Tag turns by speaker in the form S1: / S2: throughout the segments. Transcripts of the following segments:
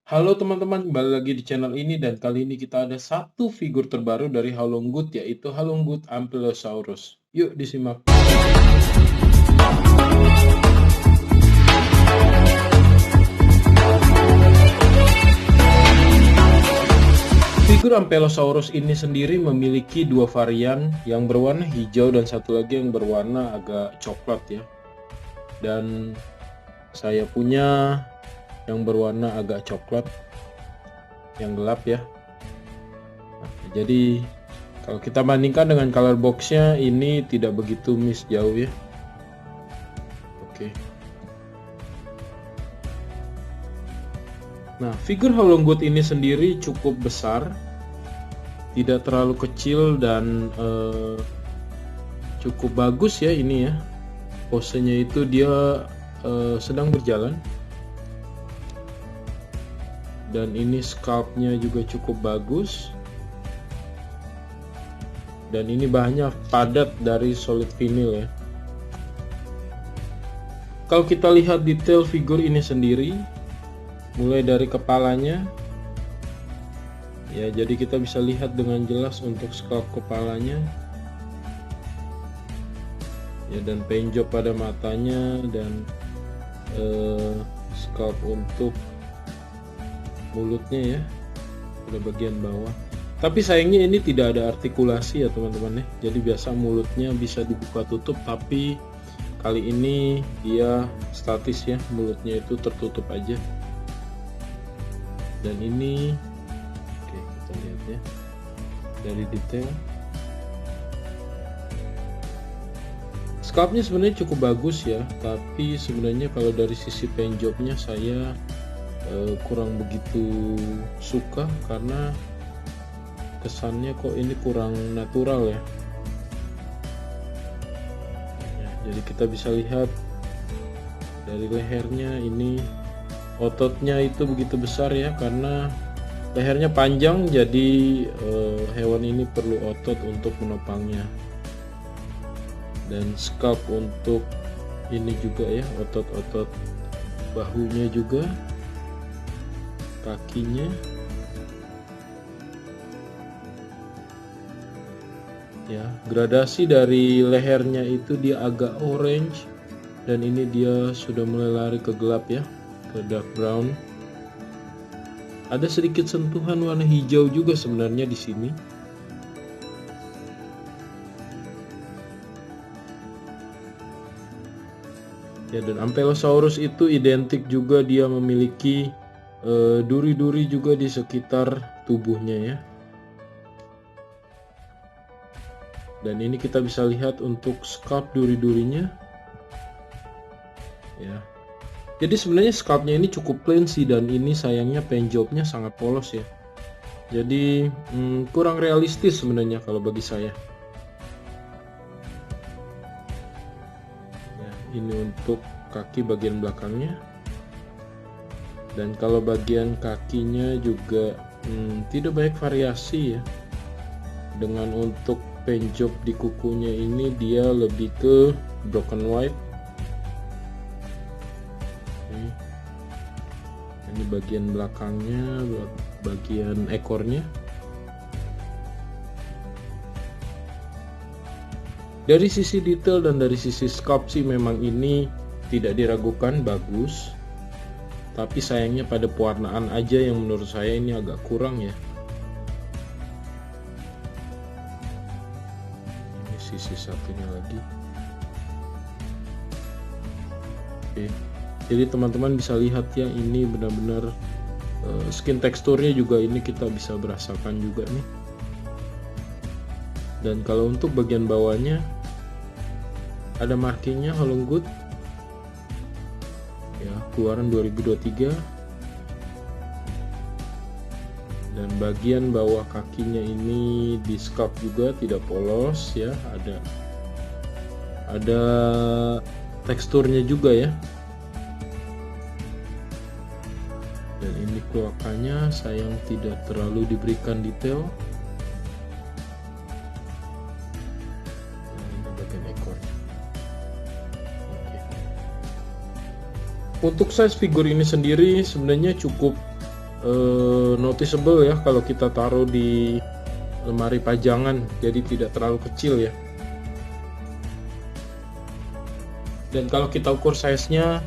S1: Halo teman-teman, kembali lagi di channel ini dan kali ini kita ada satu figur terbaru dari Halonggut yaitu Halonggut Ankylosaurus. Yuk disimak. Figur Ankylosaurus ini sendiri memiliki dua varian yang berwarna hijau dan satu lagi yang berwarna agak coklat ya. Dan saya punya yang berwarna agak coklat, yang gelap ya. Nah, jadi kalau kita bandingkan dengan color boxnya ini tidak begitu miss jauh ya. Oke. Nah, figur Halonggut ini sendiri cukup besar, tidak terlalu kecil dan cukup bagus ya ini ya. Posenya itu dia sedang berjalan. Dan ini sculptnya juga cukup bagus. Dan ini bahannya padat dari solid vinyl ya. Kalau kita lihat detail figur ini sendiri, mulai dari kepalanya ya, jadi kita bisa lihat dengan jelas untuk sculpt kepalanya ya, dan paint job pada matanya dan sculpt untuk mulutnya ya, pada bagian bawah. Tapi sayangnya ini tidak ada artikulasi ya teman-teman ya, jadi biasa mulutnya bisa dibuka tutup, tapi kali ini dia statis ya, mulutnya itu tertutup aja. Dan ini oke, kita lihat ya dari detail sculptnya sebenarnya cukup bagus ya, tapi sebenarnya kalau dari sisi paint jobnya saya kurang begitu suka karena kesannya kok ini kurang natural ya. Jadi kita bisa lihat dari lehernya ini ototnya itu begitu besar ya, karena lehernya panjang, jadi hewan ini perlu otot untuk menopangnya. Dan sculpt untuk ini juga ya, otot-otot bahunya juga, kakinya ya. Gradasi dari lehernya itu dia agak orange, dan ini dia sudah mulai lari ke gelap ya, ke dark brown. Ada sedikit sentuhan warna hijau juga sebenarnya di sini. Ya, dan Ankylosaurus itu identik juga dia memiliki duri-duri juga di sekitar tubuhnya ya. Dan ini kita bisa lihat untuk sculpt duri-durinya ya. Jadi sebenarnya sculptnya ini cukup plain sih, dan ini sayangnya paint jobnya sangat polos ya. Jadi kurang realistis sebenarnya kalau bagi saya. Ya, ini untuk kaki bagian belakangnya. Dan kalau bagian kakinya juga tidak banyak variasi ya. Dengan untuk paint job di kukunya ini dia lebih ke broken white. Ini bagian belakangnya, bagian ekornya. Dari sisi detail dan dari sisi sculpt sih memang ini tidak diragukan bagus. Tapi sayangnya pada pewarnaan aja yang menurut saya ini agak kurang ya. Ini sisi satunya lagi. Oke. Jadi teman-teman bisa lihat ya, ini benar-benar skin teksturnya juga ini kita bisa berasakan juga nih. Dan kalau untuk bagian bawahnya ada markingnya Halonggut ya, keluaran 2023. Dan bagian bawah kakinya ini di sculpt juga tidak polos ya, ada teksturnya juga ya. Dan ini kloakannya sayang tidak terlalu diberikan detail. Dan ini bagian ekornya. Oke. Untuk size figur ini sendiri sebenarnya cukup noticeable ya kalau kita taruh di lemari pajangan, jadi tidak terlalu kecil ya. Dan kalau kita ukur size-nya,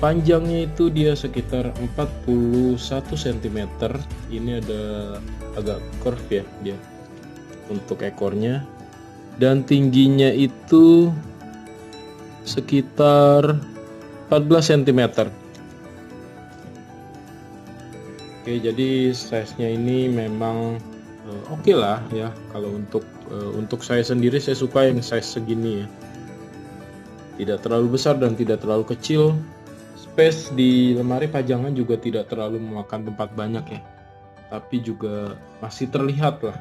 S1: panjangnya itu dia sekitar 41 cm. Ini ada agak curve ya dia untuk ekornya. Dan tingginya itu sekitar 14 cm. Oke, jadi size-nya ini memang oke lah ya. Kalau untuk saya sendiri, saya suka yang size segini ya. Tidak terlalu besar dan tidak terlalu kecil. Space di lemari pajangan juga tidak terlalu memakan tempat banyak ya. Tapi juga masih terlihat lah.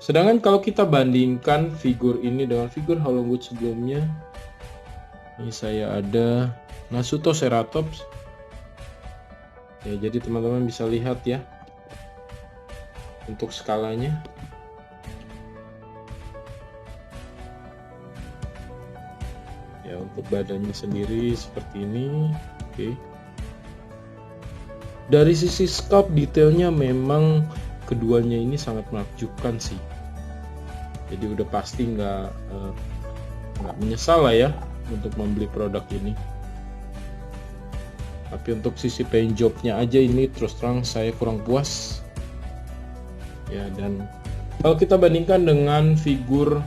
S1: Sedangkan kalau kita bandingkan figur ini dengan figur Howlong Wood sebelumnya, ini saya ada Nasuto Ceratops. Ya, jadi teman-teman bisa lihat ya untuk skalanya. Ya, untuk badannya sendiri seperti ini. Oke. Dari sisi sculpt detailnya memang keduanya ini sangat menakjubkan sih. Jadi udah pasti nggak menyesal lah ya untuk membeli produk ini. Tapi untuk sisi paint jobnya aja ini terus terang saya kurang puas. Ya, dan kalau kita bandingkan dengan figur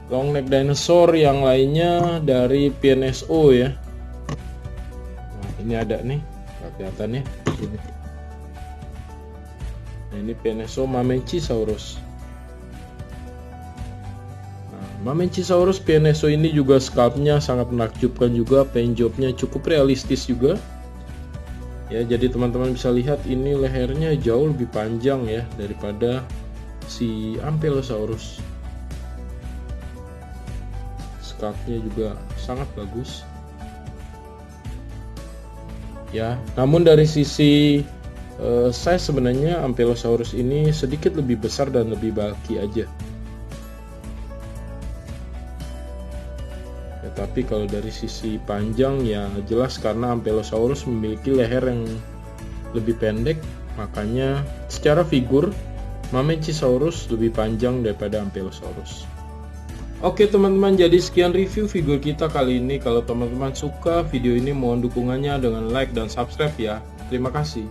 S1: long neck dinosaur yang lainnya dari PNSO ya. Nah, ini ada nih, kelihatannya ini. Nah, ini PNSO Mamenchisaurus. Nah, Mamenchisaurus PNSO ini juga sculptnya sangat menakjubkan juga, paint jobnya cukup realistis juga. Ya, jadi teman-teman bisa lihat ini lehernya jauh lebih panjang ya daripada si Ankylosaurus. Sculptnya juga sangat bagus. Ya, namun dari sisi size sebenarnya Ankylosaurus ini sedikit lebih besar dan lebih bulky aja. Ya, tapi kalau dari sisi panjang ya jelas karena Ankylosaurus memiliki leher yang lebih pendek, makanya secara figur Mamenchisaurus lebih panjang daripada Ankylosaurus. Oke teman-teman, jadi sekian review figur kita kali ini. Kalau teman-teman suka video ini, mohon dukungannya dengan like dan subscribe ya. Terima kasih.